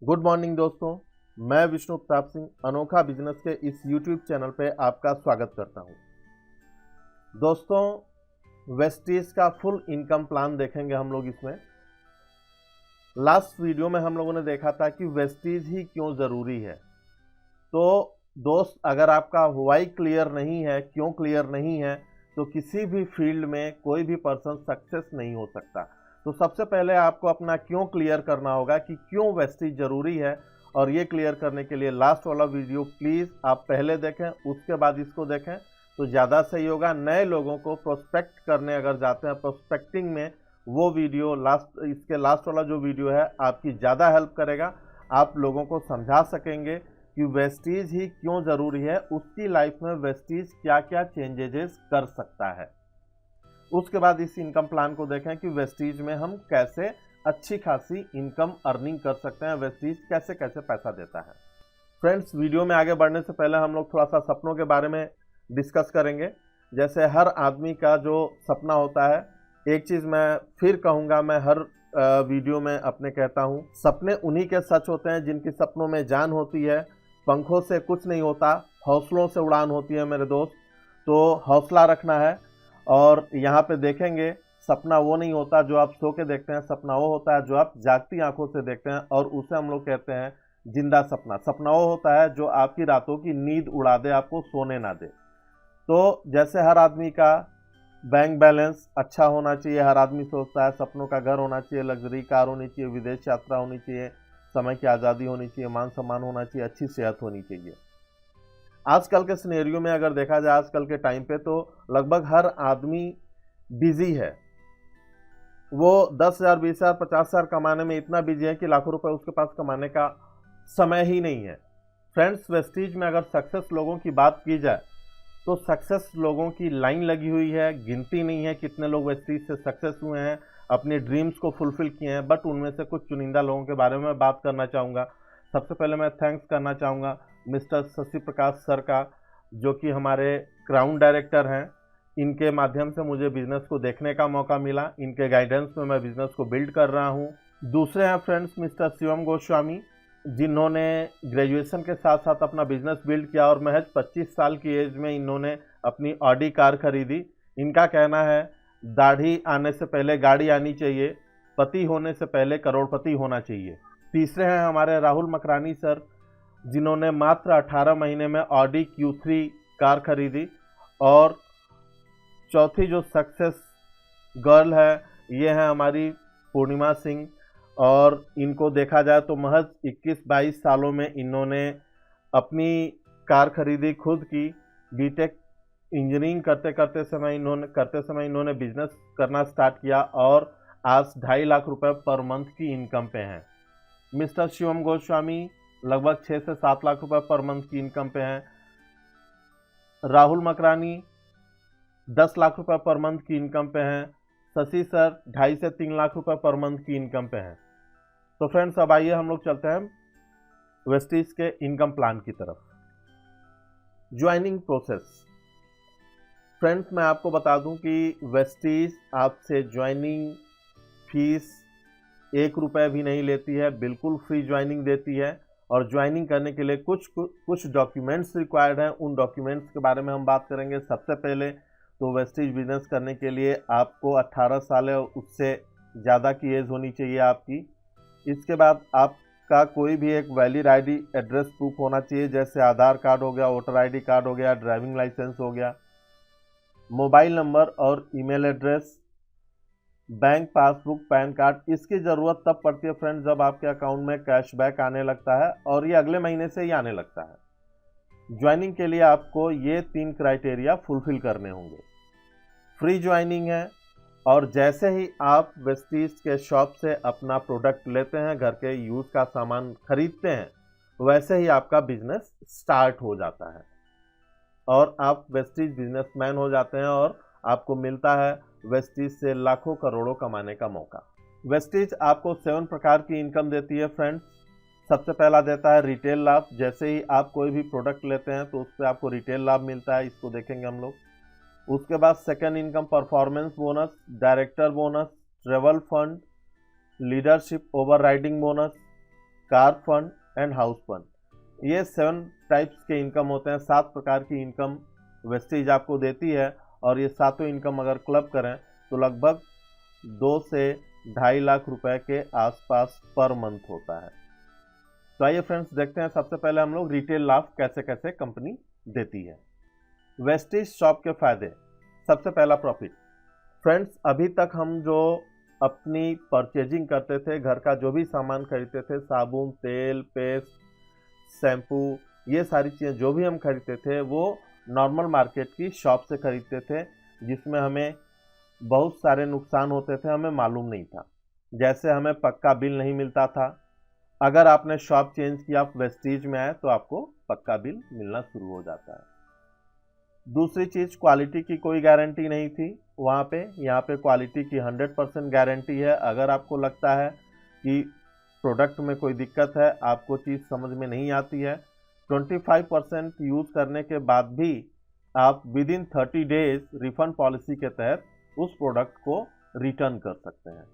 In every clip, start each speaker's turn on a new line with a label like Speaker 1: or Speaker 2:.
Speaker 1: Good morning दोस्तों, मैं विष्णु प्रताप सिंह अनोखा बिजनेस के इस यूट्यूब चैनल पे आपका स्वागत करता हूं। दोस्तों, वेस्टीज का फुल इनकम प्लान देखेंगे हम लोग इसमें। लास्ट वीडियो में हम लोगों ने देखा था कि वेस्टीज ही क्यों ज़रूरी है। तो दोस्त, अगर आपका व्हाई क्लियर नहीं है, क्यों क्लियर नहीं है, तो किसी भी फील्ड में कोई भी पर्सन सक्सेस नहीं हो सकता। तो सबसे पहले आपको अपना क्यों क्लियर करना होगा कि क्यों वेस्टीज ज़रूरी है। और ये क्लियर करने के लिए लास्ट वाला वीडियो प्लीज़ आप पहले देखें, उसके बाद इसको देखें तो ज़्यादा सही होगा। नए लोगों को प्रोस्पेक्ट करने अगर जाते हैं, प्रोस्पेक्टिंग में वो वीडियो इसके लास्ट वाला जो वीडियो है आपकी ज़्यादा हेल्प करेगा। आप लोगों को समझा सकेंगे कि वेस्टीज ही क्यों ज़रूरी है, उसकी लाइफ में वेस्टीज क्या क्या चेंजेस कर सकता है। उसके बाद इस इनकम प्लान को देखें कि वेस्टीज में हम कैसे अच्छी खासी इनकम अर्निंग कर सकते हैं, वेस्टीज कैसे कैसे पैसा देता है। फ्रेंड्स, वीडियो में आगे बढ़ने से पहले हम लोग थोड़ा सा सपनों के बारे में डिस्कस करेंगे। जैसे हर आदमी का जो सपना होता है, एक चीज़ मैं फिर कहूँगा, मैं हर वीडियो में अपने कहता हूँ, सपने उन्हीं के सच होते हैं जिनकी सपनों में जान होती है। पंखों से कुछ नहीं होता, हौसलों से उड़ान होती है मेरे दोस्त। तो हौसला रखना है। और यहाँ पे देखेंगे, सपना वो नहीं होता जो आप सो के देखते हैं, सपना वो होता है जो आप जागती आंखों से देखते हैं, और उसे हम लोग कहते हैं जिंदा सपना। सपना वो होता है जो आपकी रातों की नींद उड़ा दे, आपको सोने ना दे। तो जैसे हर आदमी का बैंक बैलेंस अच्छा होना चाहिए, हर आदमी सोचता है सपनों का घर होना चाहिए, लग्जरी कार होनी चाहिए, विदेश यात्रा होनी चाहिए, समय की आज़ादी होनी चाहिए, मान सम्मान होना चाहिए, अच्छी सेहत होनी चाहिए। आजकल के सिनेरियो में अगर देखा जाए, आजकल के टाइम पे तो लगभग हर आदमी बिजी है। वो 10,000, 20,000, 50,000 कमाने में इतना बिजी है कि लाखों रुपए उसके पास कमाने का समय ही नहीं है। फ्रेंड्स, वेस्टीज में अगर सक्सेस लोगों की बात की जाए तो सक्सेस लोगों की लाइन लगी हुई है, गिनती नहीं है कितने लोग वेस्टीज से सक्सेस हुए हैं, अपने ड्रीम्स को फुलफिल किए हैं। बट उनमें से कुछ चुनिंदा लोगों के बारे में बात करना चाहूँगा। सबसे पहले मैं थैंक्स करना चाहूँगा मिस्टर शशि प्रकाश सर का, जो कि हमारे क्राउन डायरेक्टर हैं। इनके माध्यम से मुझे बिजनेस को देखने का मौका मिला, इनके गाइडेंस में मैं बिजनेस को बिल्ड कर रहा हूँ। दूसरे हैं फ्रेंड्स मिस्टर शिवम गोस्वामी, जिन्होंने ग्रेजुएशन के साथ साथ अपना बिजनेस बिल्ड किया, और महज 25 साल की एज में इन्होंने अपनी ऑडी कार खरीदी। इनका कहना है, दाढ़ी आने से पहले गाड़ी आनी चाहिए, पति होने से पहले करोड़पति होना चाहिए। तीसरे हैं हमारे राहुल मकरानी सर, जिन्होंने मात्र 18 महीने में ऑडी Q3 कार खरीदी। और चौथी जो सक्सेस गर्ल है, ये है हमारी पूर्णिमा सिंह, और इनको देखा जाए तो महज 21-22 सालों में इन्होंने अपनी कार खरीदी खुद की। बीटेक इंजीनियरिंग करते समय इन्होंने बिजनेस करना स्टार्ट किया, और आज 2.5 लाख रुपए पर मंथ की इनकम पे हैं। मिस्टर शिवम गोस्वामी लगभग 6 से 7 लाख रुपए पर मंथ की इनकम पे हैं। राहुल मकरानी 10 लाख रुपए पर मंथ की इनकम पे हैं। शशि सर 2.5 से 3 लाख रुपए पर मंथ की इनकम पे हैं। तो फ्रेंड्स, अब आइए हम लोग चलते हैं वेस्टीज के इनकम प्लान की तरफ। Joining process. फ्रेंड्स, मैं आपको बता दूं कि वेस्टीज आपसे ज्वाइनिंग फीस 1 रुपये भी नहीं लेती है, बिल्कुल फ्री ज्वाइनिंग देती है। और ज्वाइनिंग करने के लिए कुछ डॉक्यूमेंट्स रिक्वायर्ड हैं, उन डॉक्यूमेंट्स के बारे में हम बात करेंगे। सबसे पहले तो वेस्टीज बिजनेस करने के लिए आपको 18 साल या उससे ज़्यादा की एज होनी चाहिए आपकी। इसके बाद आपका कोई भी एक वैलिड आईडी एड्रेस प्रूफ होना चाहिए, जैसे आधार कार्ड हो गया, वोटर आईडी कार्ड हो गया, ड्राइविंग लाइसेंस हो गया। मोबाइल नंबर और email address, bank passbook, pan card. इसकी ज़रूरत तब पड़ती है फ्रेंड्स जब आपके अकाउंट में कैशबैक आने लगता है, और ये अगले महीने से ही आने लगता है। ज्वाइनिंग के लिए आपको ये 3 क्राइटेरिया फुलफिल करने होंगे। फ्री ज्वाइनिंग है, और जैसे ही आप वेस्टीज के शॉप से अपना प्रोडक्ट लेते हैं, घर के यूज़ का सामान खरीदते हैं, वैसे ही आपका बिजनेस स्टार्ट हो जाता है और आप वेस्टीज बिजनेसमैन हो जाते हैं, और आपको मिलता है वेस्टीज से लाखों करोड़ों कमाने का मौका। वेस्टीज आपको 7 प्रकार की इनकम देती है फ्रेंड्स। सबसे पहला देता है रिटेल लाभ। जैसे ही आप कोई भी प्रोडक्ट लेते हैं तो उस पर आपको रिटेल लाभ मिलता है, इसको देखेंगे हम लोग। उसके बाद second income performance bonus, director bonus, travel fund, leadership overriding bonus. Car fund and house fund. ये 7 टाइप्स के इनकम होते हैं, 7 प्रकार की इनकम वेस्टेज आपको देती है। और ये सातों इनकम अगर क्लब करें तो लगभग 2 से 2.5 लाख रुपए के आसपास पर मंथ होता है। तो आइए फ्रेंड्स देखते हैं सबसे पहले हम लोग रिटेल लाभ कैसे कैसे कंपनी देती है। वेस्टेज शॉप के फायदे। सबसे पहला प्रॉफिट। फ्रेंड्स अभी तक हम जो अपनी परचेजिंग करते थे, घर का जो भी सामान खरीदते थे, साबुन, तेल, पेस्ट, शैम्पू, ये सारी चीज़ें जो भी हम खरीदते थे वो नॉर्मल मार्केट की शॉप से खरीदते थे, जिसमें हमें बहुत सारे नुकसान होते थे, हमें मालूम नहीं था। जैसे हमें पक्का बिल नहीं मिलता था। अगर आपने शॉप चेंज किया, आप वेस्टीज में आए तो आपको पक्का बिल मिलना शुरू हो जाता है। दूसरी चीज़, क्वालिटी की कोई गारंटी नहीं थी वहाँ पे। यहाँ पे क्वालिटी की 100% गारंटी है। अगर आपको लगता है कि प्रोडक्ट में कोई दिक्कत है, आपको चीज़ समझ में नहीं आती है, 25% यूज़ करने के बाद भी आप with in 30 days refund policy के तहत उस प्रोडक्ट को रिटर्न कर सकते हैं।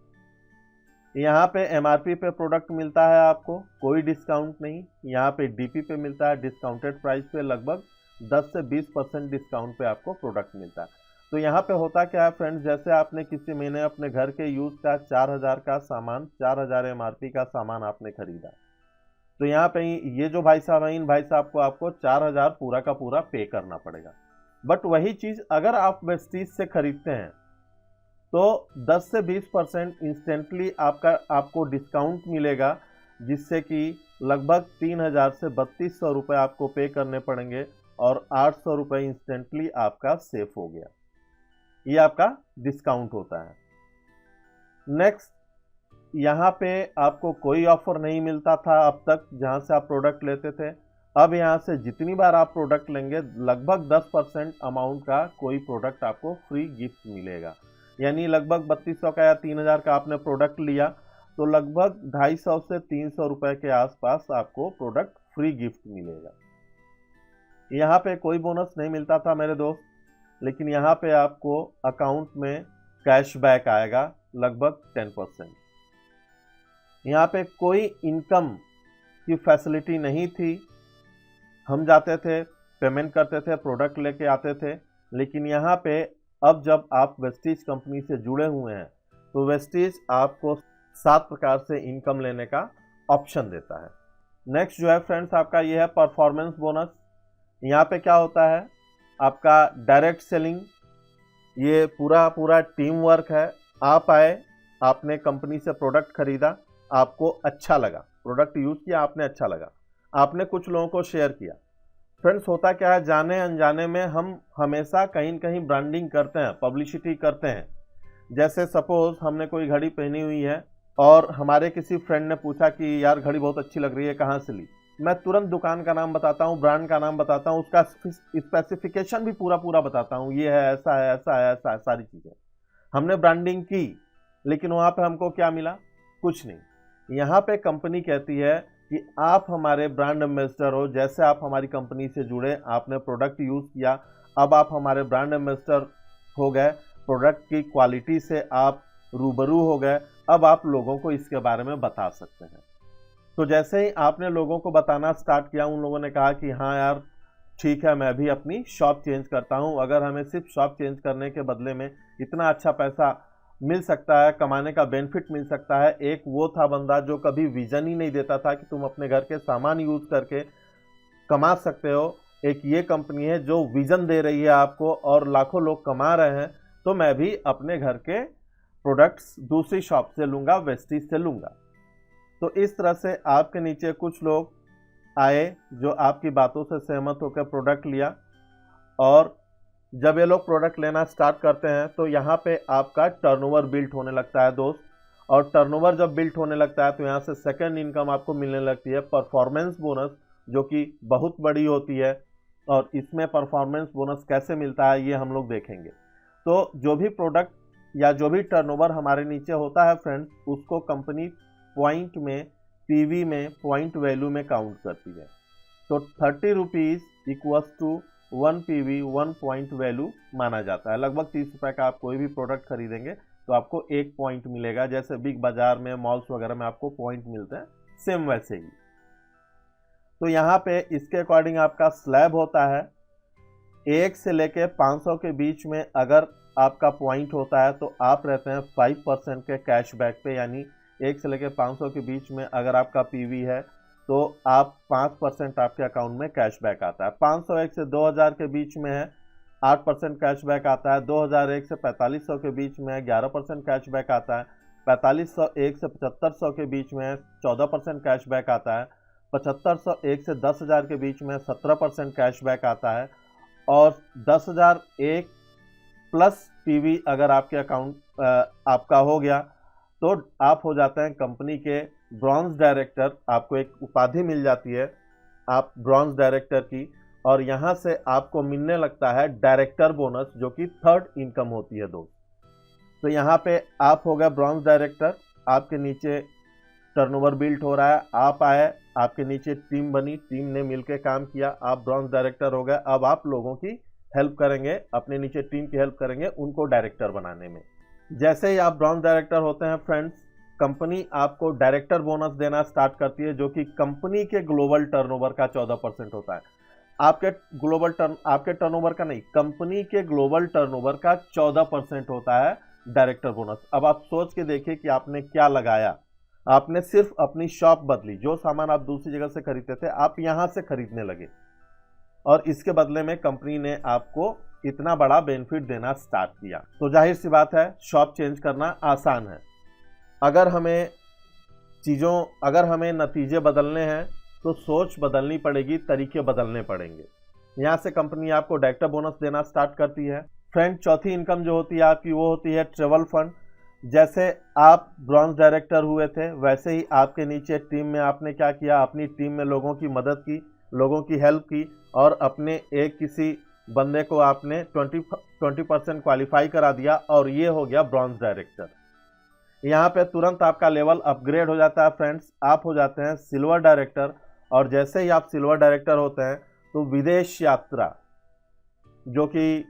Speaker 1: यहाँ पे MRP पे प्रोडक्ट मिलता है, आपको कोई डिस्काउंट नहीं। यहाँ पे DP पे मिलता है, डिस्काउंटेड प्राइस पे लगभग 10 से 20% डिस्काउंट पे आपको प्रोडक्ट मिलता है। तो यहाँ पे होता क्या है फ्रेंड्स, जैसे आपने किसी महीने अपने घर के यूज़ का 4000 का सामान, 4000 MRP का सामान आपने खरीदा, तो यहाँ पे ये जो भाई साहब हैं, इन भाई साहब को आपको 4000 पूरा का पूरा पे करना पड़ेगा। बट वही चीज़ अगर आप वेस्टीज से खरीदते हैं तो 10 से 20% इंस्टेंटली आपको डिस्काउंट मिलेगा, जिससे कि लगभग 3000 से 3200 रुपये आपको पे करने पड़ेंगे और 800 रुपये इंस्टेंटली आपका सेफ हो गया। ये आपका डिस्काउंट होता है। नेक्स्ट, यहाँ पे आपको कोई ऑफर नहीं मिलता था अब तक जहाँ से आप प्रोडक्ट लेते थे। अब यहाँ से जितनी बार आप प्रोडक्ट लेंगे लगभग 10% अमाउंट का कोई प्रोडक्ट आपको फ्री गिफ्ट मिलेगा। यानी लगभग 3200 का या 3000 का आपने प्रोडक्ट लिया तो लगभग 250 से 300 रुपये के आसपास आपको प्रोडक्ट फ्री गिफ्ट मिलेगा। यहाँ पे कोई बोनस नहीं मिलता था मेरे दोस्त, लेकिन यहाँ पे आपको अकाउंट में कैशबैक आएगा लगभग 10%। यहाँ पे कोई इनकम की फैसिलिटी नहीं थी। हम जाते थे, पेमेंट करते थे, प्रोडक्ट लेके आते थे। लेकिन यहाँ पे अब जब आप वेस्टीज कंपनी से जुड़े हुए हैं तो वेस्टीज आपको 7 प्रकार से इनकम लेने का ऑप्शन देता है। नेक्स्ट जो है फ्रेंड्स आपका ये है परफॉर्मेंस बोनस। यहाँ पे क्या होता है, आपका डायरेक्ट सेलिंग, ये पूरा टीम वर्क है। आप आए, आपने कंपनी से प्रोडक्ट खरीदा, आपको अच्छा लगा, प्रोडक्ट यूज़ किया, आपने अच्छा लगा, आपने कुछ लोगों को शेयर किया। फ्रेंड्स होता क्या है, जाने अनजाने में हम हमेशा कहीं न कहीं ब्रांडिंग करते हैं, पब्लिसिटी करते हैं। जैसे सपोज हमने कोई घड़ी पहनी हुई है और हमारे किसी फ्रेंड ने पूछा कि यार घड़ी बहुत अच्छी लग रही है, कहाँ से ली। मैं तुरंत दुकान का नाम बताता हूँ, ब्रांड का नाम बताता हूँ, उसका स्पेसिफिकेशन भी पूरा बताता हूँ, ये है, ऐसा है, ऐसा है, ऐसा है, सारी चीज़ें हमने ब्रांडिंग की। लेकिन वहाँ पे हमको क्या मिला? कुछ नहीं। यहाँ पे कंपनी कहती है कि आप हमारे ब्रांड एम्बेसडर हो। जैसे आप हमारी कंपनी से जुड़े, आपने प्रोडक्ट यूज़ किया, अब आप हमारे ब्रांड एम्बेसडर हो गए, प्रोडक्ट की क्वालिटी से आप रूबरू हो गए, अब आप लोगों को इसके बारे में बता सकते हैं। तो जैसे ही आपने लोगों को बताना स्टार्ट किया, उन लोगों ने कहा कि हाँ यार ठीक है, मैं भी अपनी शॉप चेंज करता हूँ। अगर हमें सिर्फ शॉप चेंज करने के बदले में इतना अच्छा पैसा मिल सकता है, कमाने का बेनिफिट मिल सकता है। एक वो था बंदा जो कभी विजन ही नहीं देता था कि तुम अपने घर के सामान यूज़ करके कमा सकते हो। एक ये कंपनी है जो विजन दे रही है आपको और लाखों लोग कमा रहे हैं, तो मैं भी अपने घर के प्रोडक्ट्स दूसरी शॉप से लूँगा, वेस्टीज से लूँगा। तो इस तरह से आपके नीचे कुछ लोग आए जो आपकी बातों से सहमत होकर प्रोडक्ट लिया, और जब ये लोग प्रोडक्ट लेना स्टार्ट करते हैं तो यहाँ पे आपका टर्नओवर बिल्ट होने लगता है दोस्त। और टर्नओवर जब बिल्ट होने लगता है तो यहाँ से सेकंड इनकम आपको मिलने लगती है, परफॉर्मेंस बोनस, जो कि बहुत बड़ी होती है। और इसमें परफॉर्मेंस बोनस कैसे मिलता है ये हम लोग देखेंगे। तो जो भी प्रोडक्ट या जो भी टर्नओवर हमारे नीचे होता है फ्रेंड्स, उसको कंपनी पॉइंट में, PV में, पॉइंट वैल्यू में काउंट करती है। तो 30 rupees equals to 1 PV 1 point value माना जाता है। लगभग 30 रुपये का आप कोई भी प्रोडक्ट खरीदेंगे तो आपको 1 पॉइंट मिलेगा। जैसे बिग बाजार में, मॉल्स वगैरह में आपको पॉइंट मिलते हैं, सेम वैसे ही। तो यहाँ पे इसके अकॉर्डिंग आपका स्लैब होता है 1 से लेके 500 के बीच में अगर आपका पॉइंट होता है तो आप रहते हैं 5% के कैशबैक पे, यानी 1 से लेके 500 के बीच में अगर आपका पीवी है तो आप 5% आपके अकाउंट में कैशबैक आता है। 501 से 2000 के बीच में है 8% कैशबैक आता है। 2001 से 4500 के बीच में 11% कैशबैक आता है। 4501 से 7500 के बीच में 14% कैशबैक आता है। 7501 से 10,000 के बीच में 17% कैशबैक आता है। और 10,001 प्लस पीवी अगर आपके अकाउंट आपका हो गया तो आप हो जाते हैं कंपनी के ब्रॉन्ज डायरेक्टर। आपको एक उपाधि मिल जाती है आप ब्रॉन्ज डायरेक्टर की, और यहाँ से आपको मिलने लगता है डायरेक्टर बोनस, जो कि थर्ड इनकम होती है दोस्त। तो यहाँ पे आप हो गए ब्रॉन्ज डायरेक्टर, आपके नीचे टर्नओवर बिल्ड हो रहा है, आप आए, आपके नीचे टीम बनी, टीम ने मिलकर काम किया, आप ब्रॉन्ज डायरेक्टर हो गए। अब आप लोगों की हेल्प करेंगे, अपने नीचे टीम की हेल्प करेंगे उनको डायरेक्टर बनाने में। जैसे ही आप ब्रॉन्ज डायरेक्टर होते हैं फ्रेंड्स, कंपनी आपको डायरेक्टर बोनस देना स्टार्ट करती है, जो कि कंपनी के ग्लोबल टर्नओवर का 14% होता है। आपके टर्नओवर का नहीं, कंपनी के ग्लोबल टर्नओवर का 14% होता है डायरेक्टर बोनस। अब आप सोच के देखिए कि आपने क्या लगाया। आपने सिर्फ अपनी शॉप बदली, जो सामान आप दूसरी जगह से खरीदते थे आप यहां से खरीदने लगे, और इसके बदले में कंपनी ने आपको इतना बड़ा बेनिफिट देना स्टार्ट किया। तो जाहिर सी बात है शॉप चेंज करना आसान है। अगर हमें नतीजे बदलने हैं तो सोच बदलनी पड़ेगी, तरीके बदलने पड़ेंगे। यहाँ से कंपनी आपको डायरेक्टर बोनस देना स्टार्ट करती है। फ्रेंड, चौथी इनकम जो होती है आपकी वो होती है ट्रेवल फंड। जैसे आप ब्रॉन्ज डायरेक्टर हुए थे वैसे ही आपके नीचे टीम में आपने क्या किया, अपनी टीम में लोगों की मदद की, लोगों की हेल्प की, और अपने एक किसी बंदे को आपने 20% क्वालिफाई करा दिया, और ये हो गया ब्रॉन्ज डायरेक्टर। यहाँ पे तुरंत आपका लेवल अपग्रेड हो जाता है फ्रेंड्स, आप हो जाते हैं सिल्वर डायरेक्टर। और जैसे ही आप सिल्वर डायरेक्टर होते हैं तो विदेश यात्रा, जो कि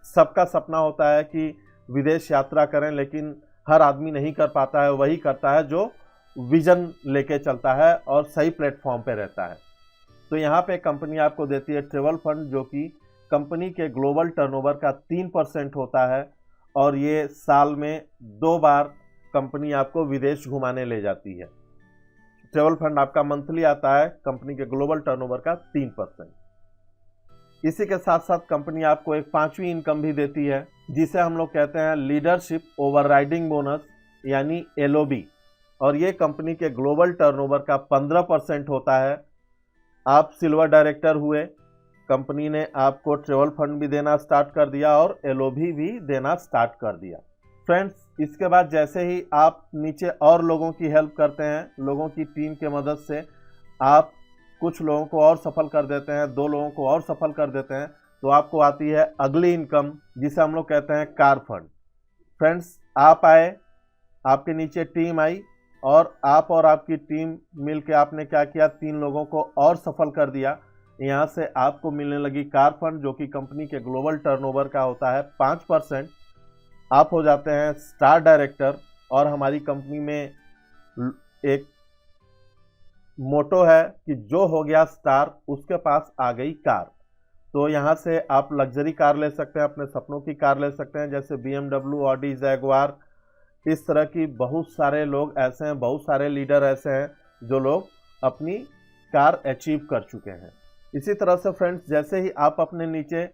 Speaker 1: सबका सपना होता है कि विदेश यात्रा करें, लेकिन हर आदमी नहीं कर पाता है, वही करता है जो विजन लेके चलता है और सही प्लेटफॉर्म पे रहता है। तो यहाँ पे कंपनी आपको देती है ट्रेवल फंड, जो कि कंपनी के ग्लोबल टर्नओवर का 3% होता है, और ये साल में 2 बार कंपनी आपको विदेश घुमाने ले जाती है। ट्रेवल फंड आपका मंथली आता है कंपनी के ग्लोबल टर्नओवर का 3%। इसी के साथ साथ कंपनी आपको एक 5वीं इनकम भी देती है, जिसे हम लोग कहते हैं लीडरशिप ओवरराइडिंग बोनस, यानी LOB, और ये कंपनी के ग्लोबल टर्नओवर का 15% होता है। आप सिल्वर डायरेक्टर हुए, कंपनी ने आपको ट्रेवल फंड भी देना स्टार्ट कर दिया और LOB भी देना स्टार्ट कर दिया। फ्रेंड्स, इसके बाद जैसे ही आप नीचे और लोगों की हेल्प करते हैं, लोगों की टीम के मदद से आप कुछ लोगों को और सफल कर देते हैं, 2 लोगों को और सफल कर देते हैं, तो आपको आती है अगली इनकम, जिसे हम लोग कहते हैं कार फंड। फ्रेंड्स, आप आए, आपके नीचे टीम आई, और आपकी टीम मिलके आपने क्या किया, 3 लोगों को और सफल कर दिया। यहाँ से आपको मिलने लगी कार फंड, जो कि कंपनी के ग्लोबल टर्नओवर का होता है 5%। आप हो जाते हैं स्टार डायरेक्टर, और हमारी कंपनी में एक मोटो है कि जो हो गया स्टार उसके पास आ गई कार। तो यहाँ से आप लग्जरी कार ले सकते हैं, अपने सपनों की कार ले सकते हैं, जैसे BMW, ऑडी, जैगवार। इस तरह की बहुत सारे लोग ऐसे हैं, बहुत सारे लीडर ऐसे हैं जो लोग अपनी कार अचीव कर चुके हैं। इसी तरह से फ्रेंड्स, जैसे ही आप अपने नीचे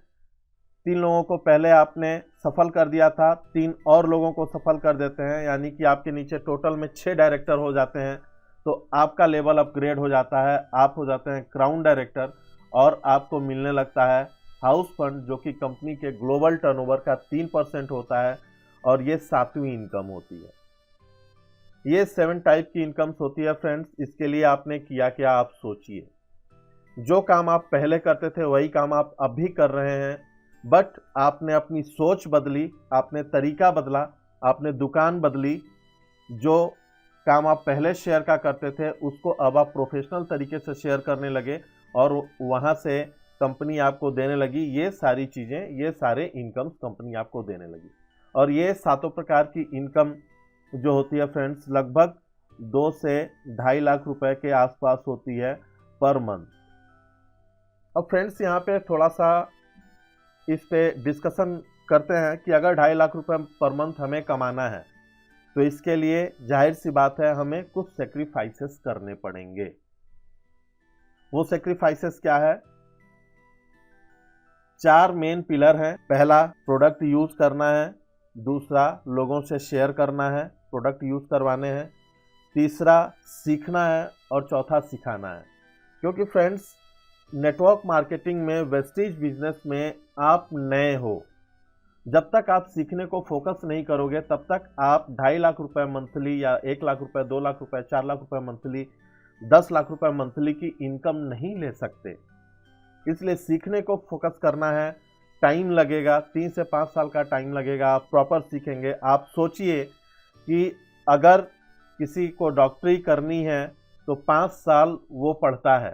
Speaker 1: 3 लोगों को पहले आपने सफल कर दिया था, 3 और लोगों को सफल कर देते हैं, यानी कि आपके नीचे टोटल में 6 डायरेक्टर हो जाते हैं, तो आपका लेवल अपग्रेड हो जाता है, आप हो जाते हैं क्राउन डायरेक्टर, और आपको मिलने लगता है हाउस फंड, जो कि कंपनी के ग्लोबल टर्नओवर का 3% होता है, और ये 7वीं इनकम होती है। ये 7 टाइप की इनकम्स होती है फ्रेंड्स। इसके लिए आपने किया क्या, आप सोचिए। जो काम आप पहले करते थे वही काम आप अब भी कर रहे हैं, बट आपने अपनी सोच बदली, आपने तरीका बदला, आपने दुकान बदली। जो काम आप पहले शेयर का करते थे उसको अब आप प्रोफेशनल तरीके से शेयर करने लगे, और वहाँ से कंपनी आपको देने लगी ये सारी चीज़ें, ये सारे इनकम्स कंपनी आपको देने लगी। और ये 7 प्रकार की इनकम जो होती है फ्रेंड्स, लगभग 2 से 2.5 लाख रुपए के आसपास होती है पर मंथ। अब फ्रेंड्स यहाँ पे थोड़ा सा इस पे डिस्कशन करते हैं कि अगर 2.5 लाख रुपए पर मंथ हमें कमाना है तो इसके लिए जाहिर सी बात है हमें कुछ सेक्रीफाइसेस करने पड़ेंगे। वो सेक्रीफाइसेस क्या है? 4 मेन पिलर हैं। पहला, प्रोडक्ट यूज करना है। दूसरा, लोगों से शेयर करना है, प्रोडक्ट यूज करवाने हैं। तीसरा, सीखना है। और चौथा, सिखाना है। क्योंकि फ्रेंड्स, नेटवर्क मार्केटिंग में, वेस्टीज बिजनेस में आप नए हो, जब तक आप सीखने को फोकस नहीं करोगे तब तक आप 2.5 लाख रुपए मंथली या 1 लाख रुपए, 2 लाख रुपए, 4 लाख रुपए मंथली, 10 लाख रुपए मंथली की इनकम नहीं ले सकते। इसलिए सीखने को फोकस करना है। टाइम लगेगा, 3 से 5 साल का टाइम लगेगा। आप प्रॉपर सीखेंगे। आप सोचिए कि अगर किसी को डॉक्टरी करनी है तो 5 साल वो पढ़ता है,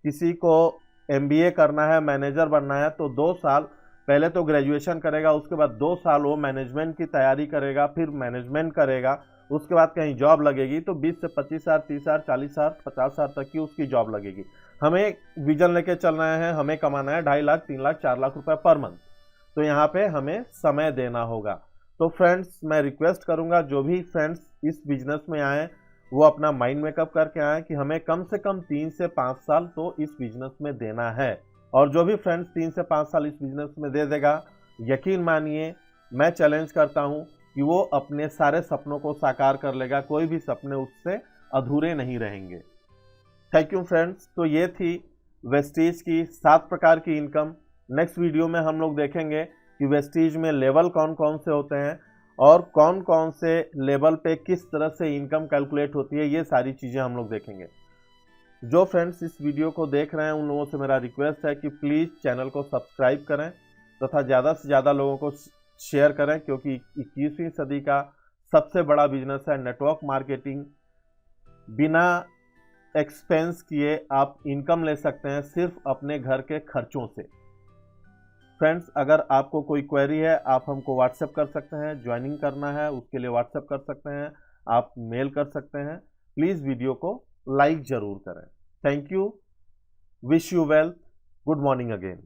Speaker 1: किसी को MBA करना है, मैनेजर बनना है तो 2 साल पहले तो ग्रेजुएशन करेगा, उसके बाद 2 साल वो मैनेजमेंट की तैयारी करेगा, फिर मैनेजमेंट करेगा, उसके बाद कहीं जॉब लगेगी तो 20 से 25 साल, 30 साल, 40 साल, 50 साल तक की उसकी जॉब लगेगी। हमें विजन लेके चल रहे हैं, हमें कमाना है 2.5 लाख, 3 लाख, 4 लाख रुपए पर मंथ, तो यहाँ पे हमें समय देना होगा। तो फ्रेंड्स, मैं रिक्वेस्ट करूंगा जो भी फ्रेंड्स इस बिजनेस में आए वो अपना माइंड मेकअप करके आए कि हमें कम से कम 3 से 5 साल तो इस बिजनेस में देना है। और जो भी फ्रेंड्स 3 से 5 साल इस बिजनेस में दे देगा, यकीन मानिए, मैं चैलेंज करता हूं कि वो अपने सारे सपनों को साकार कर लेगा। कोई भी सपने उससे अधूरे नहीं रहेंगे। Thank you friends. तो ये थी वेस्टीज की 7 प्रकार की इनकम। नेक्स्ट वीडियो में हम लोग देखेंगे कि वेस्टीज में लेवल कौन कौन से होते हैं और कौन कौन से लेवल पे किस तरह से इनकम कैलकुलेट होती है। ये सारी चीज़ें हम लोग देखेंगे। जो फ्रेंड्स इस वीडियो को देख रहे हैं उन लोगों से मेरा रिक्वेस्ट है कि प्लीज़ चैनल को सब्सक्राइब करें तथा ज़्यादा से ज़्यादा लोगों को शेयर करें, क्योंकि 21वीं सदी का सबसे बड़ा बिजनेस है नेटवर्क मार्केटिंग। बिना एक्सपेंस किए आप इनकम ले सकते हैं सिर्फ अपने घर के खर्चों से। फ्रेंड्स, अगर आपको कोई क्वेरी है आप हमको व्हाट्सएप कर सकते हैं। ज्वाइनिंग करना है उसके लिए व्हाट्सएप कर सकते हैं, आप मेल कर सकते हैं। प्लीज़ वीडियो को लाइक जरूर करें। Thank you. Wish you well. Good morning again.